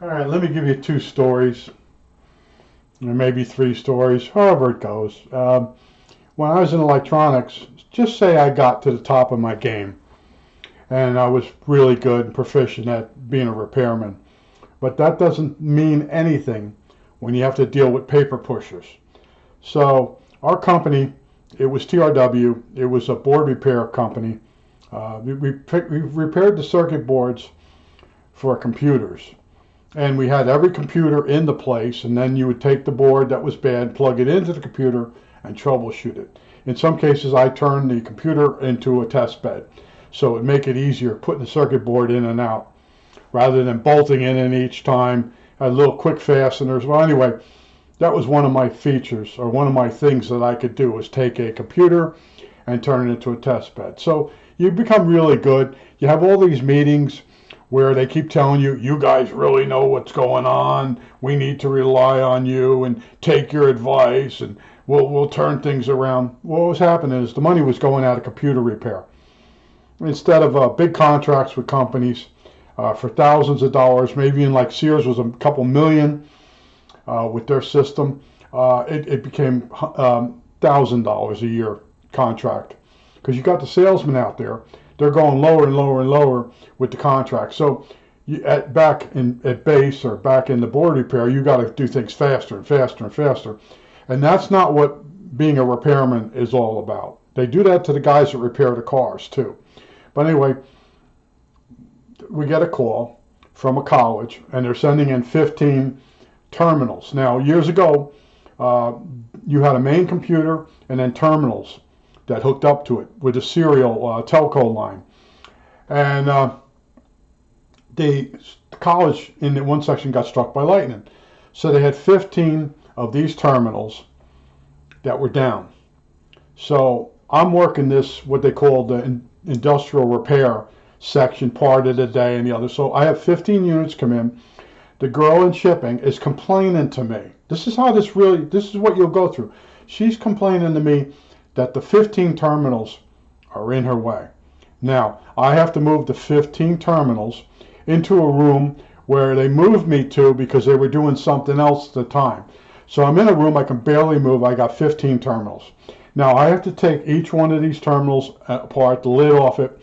All right, let me give you two stories, or maybe three stories, however it goes. When I was in electronics, just say I got to the top of my game and I was really good and proficient at being a repairman. But that doesn't mean anything when you have to deal with paper pushers. So our company, it was TRW, it was a board repair company. We repaired the circuit boards for computers. And we had every computer in the place, and then you would take the board that was bad, plug it into the computer, and troubleshoot it. In some cases, I turned the computer into a test bed, so it would make it easier putting the circuit board in and out, rather than bolting it in each time. Had little quick fasteners. Well, anyway, that was one of my features, or one of my things that I could do, was take a computer and turn it into a test bed. So you become really good. You have all these meetings where they keep telling you, you guys really know what's going on. We need to rely on you and take your advice, and we'll turn things around. What was happening is the money was going out of computer repair. Instead of big contracts with companies for thousands of dollars, maybe in like Sears was a couple million with their system, it became $1,000 a year contract, because you got the salesman out there. They're going lower and lower and lower with the contract. So back at base, or back in the board repair, you got to do things faster and faster and faster. And that's not what being a repairman is all about. They do that to the guys that repair the cars too. But anyway, we get a call from a college, and they're sending in 15 terminals. Now, years ago, you had a main computer and then terminals that hooked up to it with a serial telco line. And the college in one section got struck by lightning. So they had 15 of these terminals that were down. So I'm working this, what they call the industrial repair section, part of the day and the other. So I have 15 units come in. The girl in shipping is complaining to me. This is what you'll go through. She's complaining to me that the 15 terminals are in her way. Now, I have to move the 15 terminals into a room where they moved me to because they were doing something else at the time. So I'm in a room I can barely move. I got 15 terminals. Now, I have to take each one of these terminals apart, the lid off it.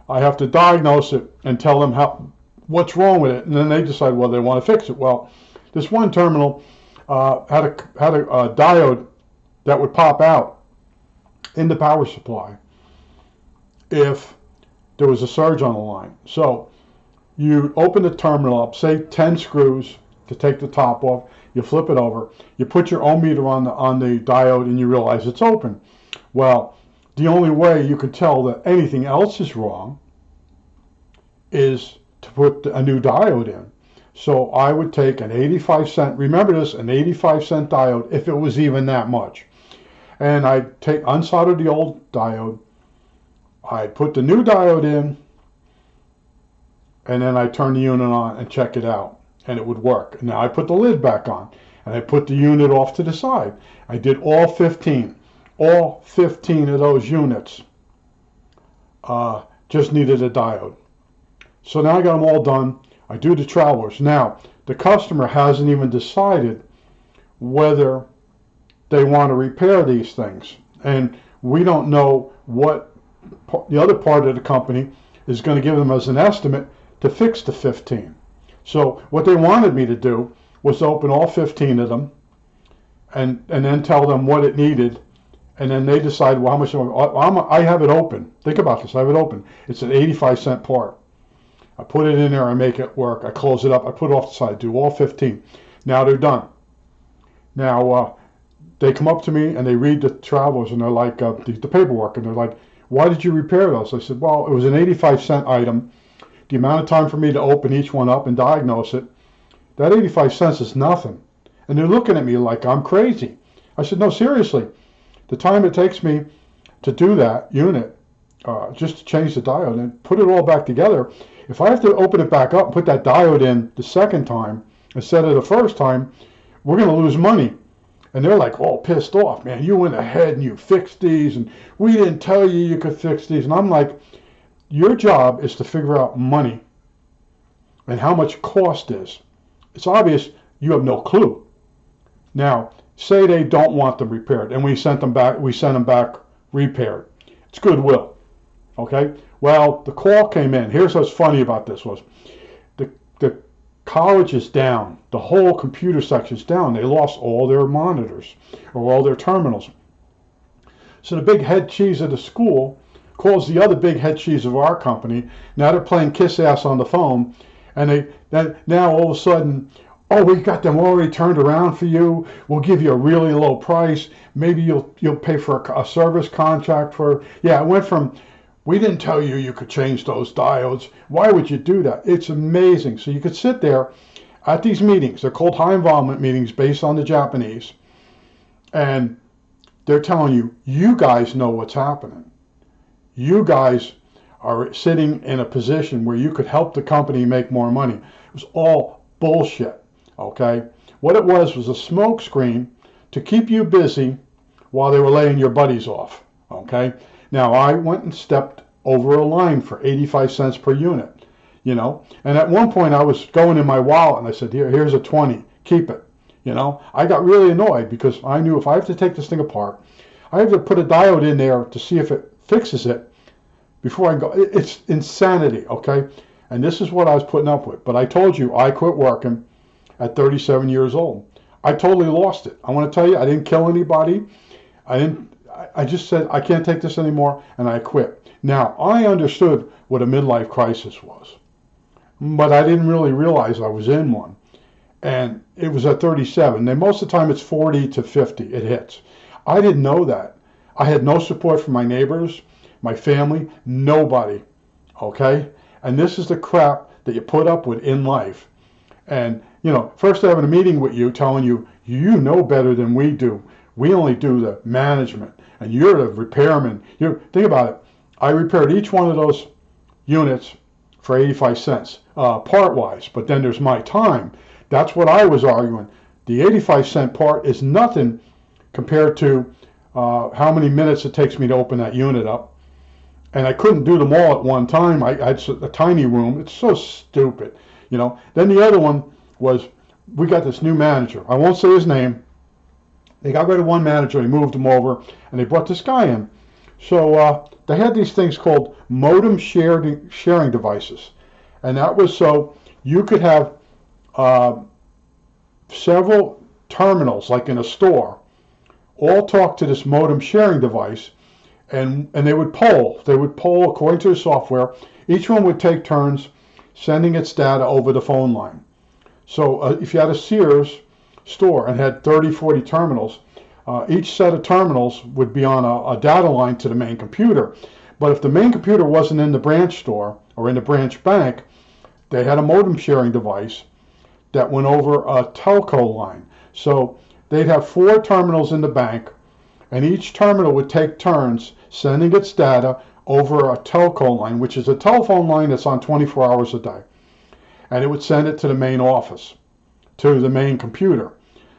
I have to diagnose it and tell them what's wrong with it, and then they decide whether they want to fix it. Well, this one terminal had a diode that would pop out in the power supply if there was a surge on the line. So you open the terminal up, say 10 screws to take the top off, you flip it over, you put your ohm meter on the diode, and you realize it's open. Well, the only way you can tell that anything else is wrong is to put a new diode in. So I would take an 85-cent, remember this, an 85-cent diode, if it was even that much. And I'd unsolder the old diode, I'd put the new diode in, and then I'd turn the unit on and check it out, and it would work. Now I put the lid back on, and I put the unit off to the side. I did all 15. All 15 of those units just needed a diode. So now I got them all done. I do the travelers. Now, the customer hasn't even decided whether they want to repair these things. And we don't know what the other part of the company is going to give them as an estimate to fix the 15. So what they wanted me to do was open all 15 of them and then tell them what it needed. And then they decide, well, how much I have it open. Think about this. I have it open. It's an 85-cent part. I put it in there. I make it work. I close it up. I put it off the side. Do all 15. Now they're done. Now they come up to me and they read the travelers, and they're like, the paperwork, and they're like, why did you repair those? I said, well, it was an 85-cent item. The amount of time for me to open each one up and diagnose it, that 85 cents is nothing. And they're looking at me like I'm crazy. I said, no, seriously. The time it takes me to do that unit, just to change the diode and put it all back together, if I have to open it back up and put that diode in the second time instead of the first time, we're going to lose money. And they're like, all pissed off, man. You went ahead and you fixed these, and we didn't tell you you could fix these. And I'm like, your job is to figure out money and how much cost is. it's obvious you have no clue. Now, say they don't want them repaired, and we sent them back repaired. It's goodwill, okay? Well, the call came in. Here's what's funny about this was the college is down. The whole computer section is down. They lost all their monitors or all their terminals. So the big head cheese of the school calls the other big head cheese of our company. Now they're playing kiss ass on the phone, and now all of a sudden, oh, we got them already turned around for you. We'll give you a really low price. Maybe you'll pay for a service contract for. Yeah, it went from, we didn't tell you you could change those diodes. Why would you do that? It's amazing. So you could sit there at these meetings. They're called high involvement meetings based on the Japanese, and they're telling you, you guys know what's happening. You guys are sitting in a position where you could help the company make more money. It was all bullshit, okay? What it was a smoke screen to keep you busy while they were laying your buddies off, okay? Now, I went and stepped over a line for 85 cents per unit, you know? And at one point, I was going in my wallet, and I said, here's a 20, keep it. You know, I got really annoyed because I knew if I have to take this thing apart, I have to put a diode in there to see if it fixes it before I go. It's insanity, okay? And this is what I was putting up with. But I told you, I quit working at 37 years old. I totally lost it. I want to tell you, I didn't kill anybody. I just said, I can't take this anymore, and I quit. Now, I understood what a midlife crisis was, but I didn't really realize I was in one. And it was at 37. Then most of the time it's 40 to 50 it hits. I didn't know that. I had no support from my neighbors, my family, nobody, okay? And this is the crap that you put up with in life. And, you know, first having a meeting with you telling you, you know better than we do. We only do the management, and you're the repairman. Think about it. I repaired each one of those units for 85 cents, part-wise, but then there's my time. That's what I was arguing. The 85-cent part is nothing compared to how many minutes it takes me to open that unit up. And I couldn't do them all at one time. I had a tiny room. It's so stupid, you know. Then the other one was, we got this new manager. I won't say his name. They got rid of one manager. They moved him over, and they brought this guy in. So they had these things called modem sharing devices. And that was so you could have several terminals, like in a store, all talk to this modem sharing device, and they would poll. They would poll according to the software. Each one would take turns sending its data over the phone line. So if you had a Sears store and had 30, 40 terminals, each set of terminals would be on a data line to the main computer. But if the main computer wasn't in the branch store or in the branch bank, they had a modem sharing device that went over a telco line. So they'd have 4 terminals in the bank, and each terminal would take turns sending its data over a telco line, which is a telephone line that's on 24 hours a day. And it would send it to the main office, to the main computer.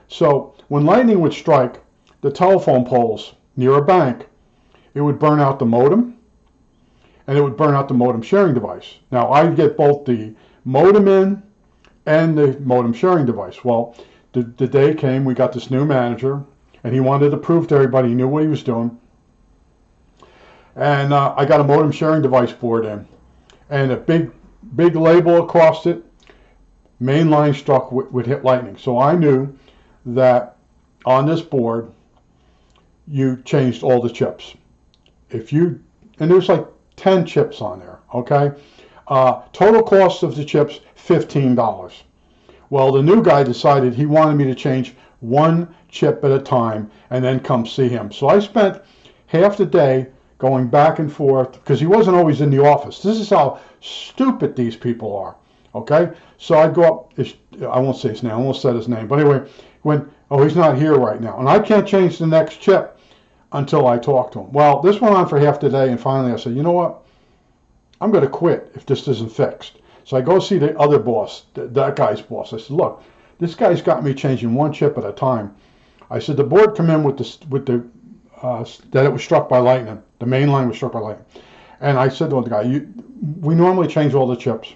So when lightning would strike the telephone poles near a bank, it would burn out the modem, and it would burn out the modem sharing device. Now, I'd get both the modem in and the modem sharing device. Well, the day came, we got this new manager, and he wanted to prove to everybody he knew what he was doing. And I got a modem sharing device board in, and a big label across it, main line struck would hit lightning. So I knew that on this board, you changed all the chips. And there's like 10 chips on there, okay? Total cost of the chips, $15. Well, the new guy decided he wanted me to change one chip at a time and then come see him. So I spent half the day going back and forth because he wasn't always in the office. This is how stupid these people are, okay? So I'd go up, I won't say his name, I won't say his name, but anyway, he's not here right now. And I can't change the next chip until I talk to him. Well, this went on for half the day, and finally I said, you know what? I'm going to quit if this isn't fixed. So I go see the other boss, that guy's boss. I said, look, this guy's got me changing one chip at a time. I said, the board come in with that it was struck by lightning. The main line was struck by lightning. And I said to the guy, we normally change all the chips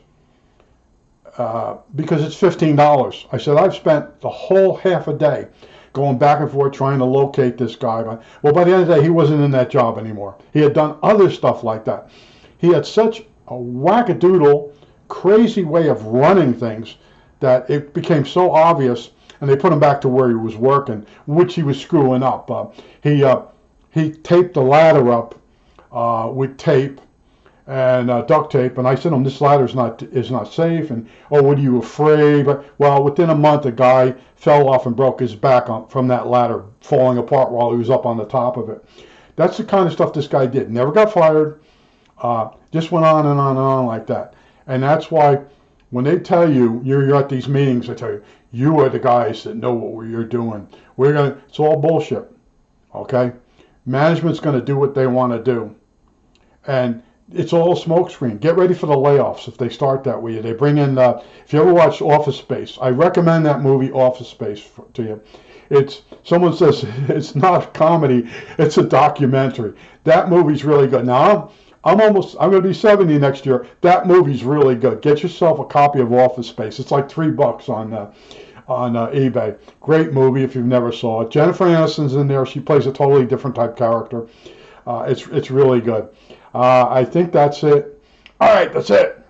because it's $15. I said, I've spent the whole half a day going back and forth trying to locate this guy. Well, by the end of the day, he wasn't in that job anymore. He had done other stuff like that. He had such a wackadoodle, crazy way of running things that it became so obvious, and they put him back to where he was working, which he was screwing up. He taped the ladder up with tape and duct tape, and I said to him, "This ladder is not safe." And oh, what are you afraid? But well, within a month, a guy fell off and broke his back from that ladder falling apart while he was up on the top of it. That's the kind of stuff this guy did. Never got fired. Just went on and on and on like that. And that's why when they tell you you're at these meetings, they tell you you are the guys that know what you're doing. It's all bullshit. Okay, management's going to do what they want to do, and it's all smokescreen. Get ready for the layoffs if they start that way. They bring in, if you ever watched Office Space, I recommend that movie Office Space to you. Someone says it's not a comedy, it's a documentary. That movie's really good. Now, I'm going to be 70 next year. That movie's really good. Get yourself a copy of Office Space. It's like $3 on eBay. Great movie if you've never saw it. Jennifer Aniston's in there. She plays a totally different type character. It's really good. I think that's it. All right, that's it.